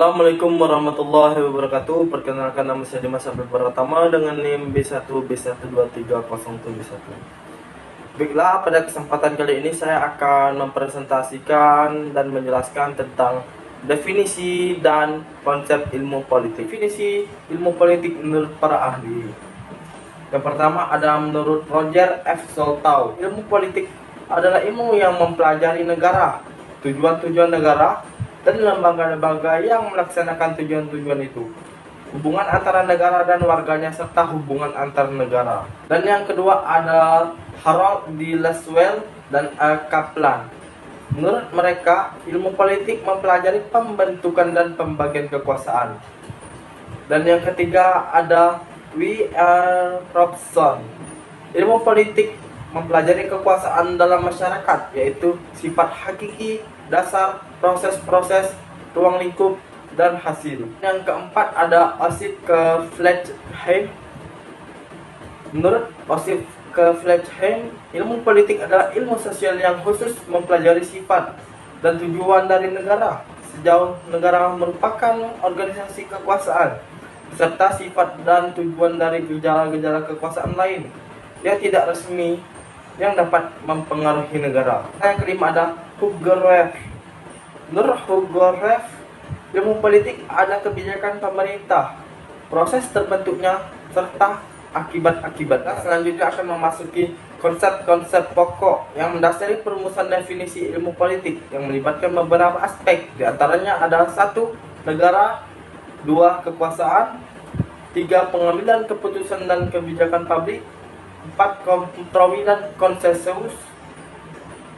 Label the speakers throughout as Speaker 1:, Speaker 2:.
Speaker 1: Assalamualaikum warahmatullahi wabarakatuh. Perkenalkan, nama saya Dimas Abdul Pratama dengan NIM B1B1230771. Baiklah, pada kesempatan kali ini saya akan mempresentasikan dan menjelaskan tentang definisi dan konsep ilmu politik. Definisi ilmu politik menurut para ahli. Yang pertama ada menurut Roger F. Soltau. Ilmu politik adalah ilmu yang mempelajari negara, tujuan-tujuan negara, dan lembaga-lembaga yang melaksanakan tujuan-tujuan itu, hubungan antara negara dan warganya, serta hubungan antar negara. Dan yang kedua ada Harold D. Laswell dan A. Kaplan. Menurut mereka, ilmu politik mempelajari pembentukan dan pembagian kekuasaan. Dan yang ketiga ada W. R. Robson. Ilmu politik mempelajari kekuasaan dalam masyarakat, yaitu sifat hakiki, dasar, proses-proses, ruang lingkup, dan hasil. Yang keempat ada Osip K. Fletcher. Menurut Osip K. Fletcher, ilmu politik adalah ilmu sosial yang khusus mempelajari sifat dan tujuan dari negara, sejauh negara merupakan organisasi kekuasaan, serta sifat dan tujuan dari gejala-gejala kekuasaan lain yang tidak resmi yang dapat mempengaruhi negara. Yang kelima ada Hugo Reff. Menurut Hugo Reff, ilmu politik ada kebijakan pemerintah, proses terbentuknya, serta akibat-akibat. Selanjutnya akan memasuki konsep-konsep pokok yang mendasari perumusan definisi ilmu politik yang melibatkan beberapa aspek. Di antaranya ada 1. Negara, 2. Kekuasaan, 3. Pengambilan keputusan dan kebijakan publik, 4. Kompromi dan konsensus,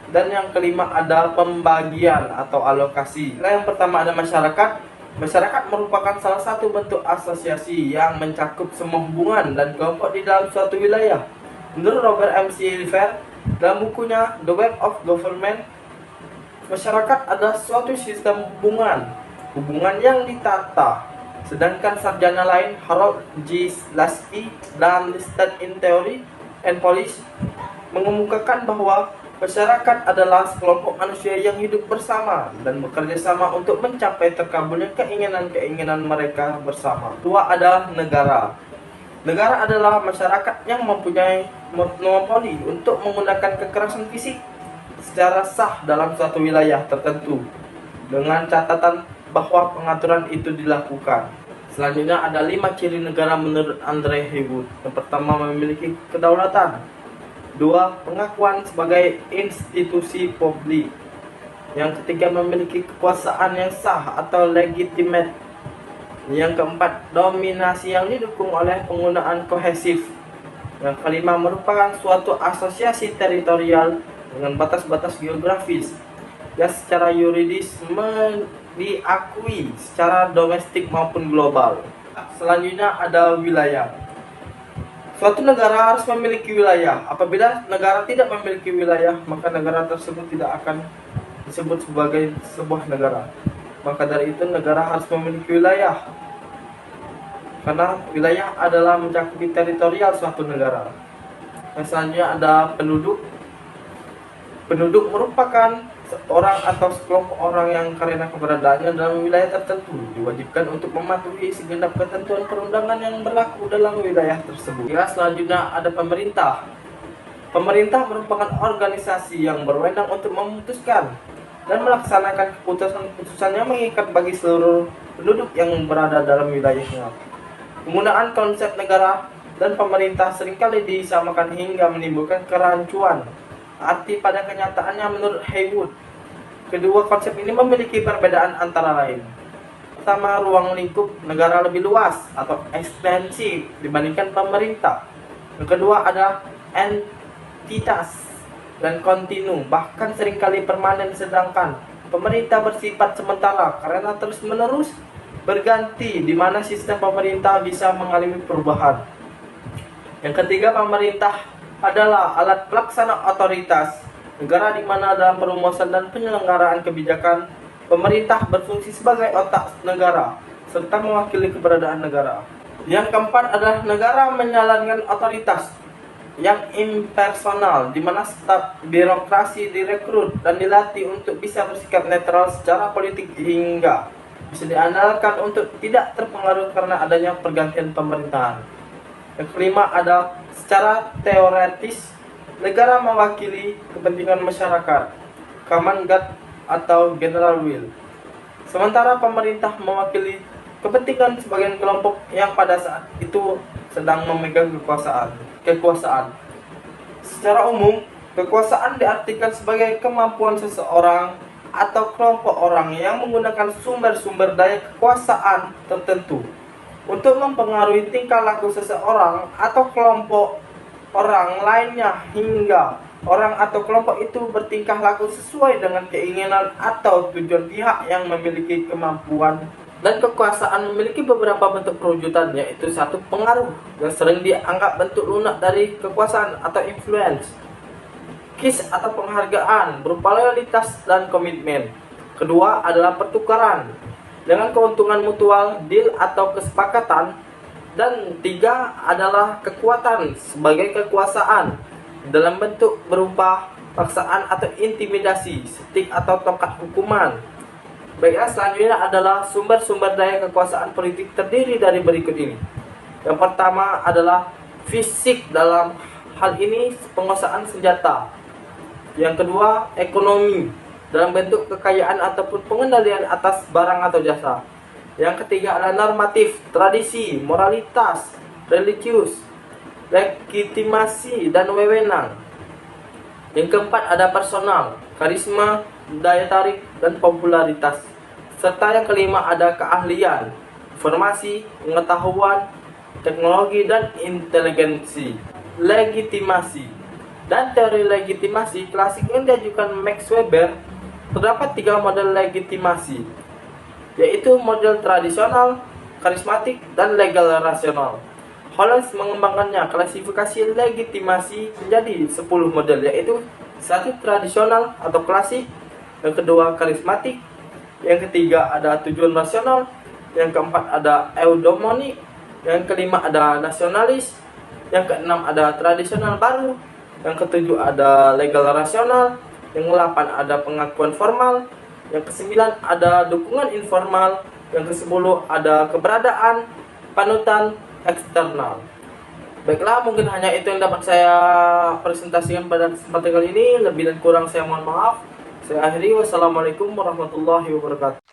Speaker 1: dan yang kelima ada pembagian atau alokasi. Nah, yang pertama ada masyarakat. Masyarakat merupakan salah satu bentuk asosiasi yang mencakup semua hubungan dan kelompok di dalam suatu wilayah. Menurut Robert M. C. Liver dalam bukunya The Web of Government, masyarakat adalah suatu sistem hubungan yang ditata. Sedangkan sarjana lain, Harold G. Lasky dan Listed in Theory and Policy, mengemukakan bahwa masyarakat adalah sekelompok manusia yang hidup bersama dan bekerja sama untuk mencapai terkabulnya keinginan-keinginan mereka bersama. 2. Ada negara. Negara adalah masyarakat yang mempunyai monopoli untuk menggunakan kekerasan fisik secara sah dalam suatu wilayah tertentu, dengan catatan bahwa pengaturan itu dilakukan. Selanjutnya ada 5 ciri negara menurut Andre Heywood. Yang pertama, memiliki kedaulatan. 2. Pengakuan sebagai institusi publik. Yang ketiga, memiliki kekuasaan yang sah atau legitimate. Yang keempat, dominasi yang didukung oleh penggunaan kohesif. Yang kelima, merupakan suatu asosiasi teritorial dengan batas-batas geografis yang secara yuridis diakui secara domestik maupun global. Selanjutnya ada wilayah. Suatu negara harus memiliki wilayah. Apabila negara tidak memiliki wilayah, maka negara tersebut tidak akan disebut sebagai sebuah negara. Maka dari itu negara harus memiliki wilayah, karena wilayah adalah mencakupi teritorial suatu negara. Selanjutnya ada penduduk. Penduduk merupakan seorang atau sekelompok orang yang karena keberadaannya dalam wilayah tertentu diwajibkan untuk mematuhi segenap ketentuan perundangan yang berlaku dalam wilayah tersebut. Ya, selanjutnya ada pemerintah. Pemerintah merupakan organisasi yang berwenang untuk memutuskan dan melaksanakan keputusan-keputusan yang mengikat bagi seluruh penduduk yang berada dalam wilayahnya. Penggunaan konsep negara dan pemerintah seringkali disamakan hingga menimbulkan kerancuan arti pada kenyataannya. Menurut Heywood, kedua konsep ini memiliki perbedaan antara lain. Pertama, ruang lingkup negara lebih luas atau ekstensif dibandingkan pemerintah. Yang kedua ada entitas dan kontinu, bahkan seringkali permanen, sedangkan pemerintah bersifat sementara karena terus-menerus berganti, di mana sistem pemerintah bisa mengalami perubahan. Yang ketiga, pemerintah adalah alat pelaksana otoritas negara, di mana dalam perumusan dan penyelenggaraan kebijakan, pemerintah berfungsi sebagai otak negara serta mewakili keberadaan negara. Yang keempat adalah negara menjalankan otoritas yang impersonal, di mana staf birokrasi direkrut dan dilatih untuk bisa bersikap netral secara politik hingga bisa diandalkan untuk tidak terpengaruh karena adanya pergantian pemerintahan. Yang kelima ada secara teoretis negara mewakili kepentingan masyarakat, common good atau general will. Sementara pemerintah mewakili kepentingan sebagian kelompok yang pada saat itu sedang memegang kekuasaan. Secara umum, kekuasaan diartikan sebagai kemampuan seseorang atau kelompok orang yang menggunakan sumber-sumber daya kekuasaan tertentu untuk mempengaruhi tingkah laku seseorang atau kelompok orang lainnya hingga orang atau kelompok itu bertingkah laku sesuai dengan keinginan atau tujuan pihak yang memiliki kemampuan dan kekuasaan. Memiliki beberapa bentuk perwujudan, yaitu satu, pengaruh yang sering dianggap bentuk lunak dari kekuasaan atau influence. KIS atau penghargaan berupa loyalitas dan komitmen. Kedua adalah pertukaran dengan keuntungan mutual, deal atau kesepakatan. Dan tiga adalah kekuatan sebagai kekuasaan dalam bentuk berupa paksaan atau intimidasi, stik atau tongkat hukuman. Baiklah, selanjutnya adalah sumber-sumber daya kekuasaan politik terdiri dari berikut ini. Yang pertama adalah fisik, dalam hal ini penguasaan senjata. Yang kedua, ekonomi dalam bentuk kekayaan ataupun pengendalian atas barang atau jasa. Yang ketiga adalah normatif, tradisi, moralitas, religius, legitimasi, dan wewenang. Yang keempat ada personal, karisma, daya tarik, dan popularitas. Serta yang kelima ada keahlian, informasi, pengetahuan, teknologi, dan inteligensi. Legitimasi dan teori legitimasi klasik yang diajukan Max Weber. Terdapat tiga model legitimasi, yaitu model tradisional, karismatik, dan legal rasional. Holmes mengembangkannya klasifikasi legitimasi menjadi 10 model, yaitu satu, tradisional atau klasik, yang kedua karismatik, yang ketiga ada tujuan rasional, yang keempat ada eudaimonik, yang kelima ada nasionalis, yang keenam ada tradisional baru, yang ketujuh ada legal rasional, yang ke-8 ada pengakuan formal, yang ke-9 ada dukungan informal, yang ke-10 ada keberadaan panutan eksternal. Baiklah, mungkin hanya itu yang dapat saya presentasikan pada kesempatan kali ini. Lebih dan kurang saya mohon maaf. Saya akhiri. Wassalamualaikum warahmatullahi wabarakatuh.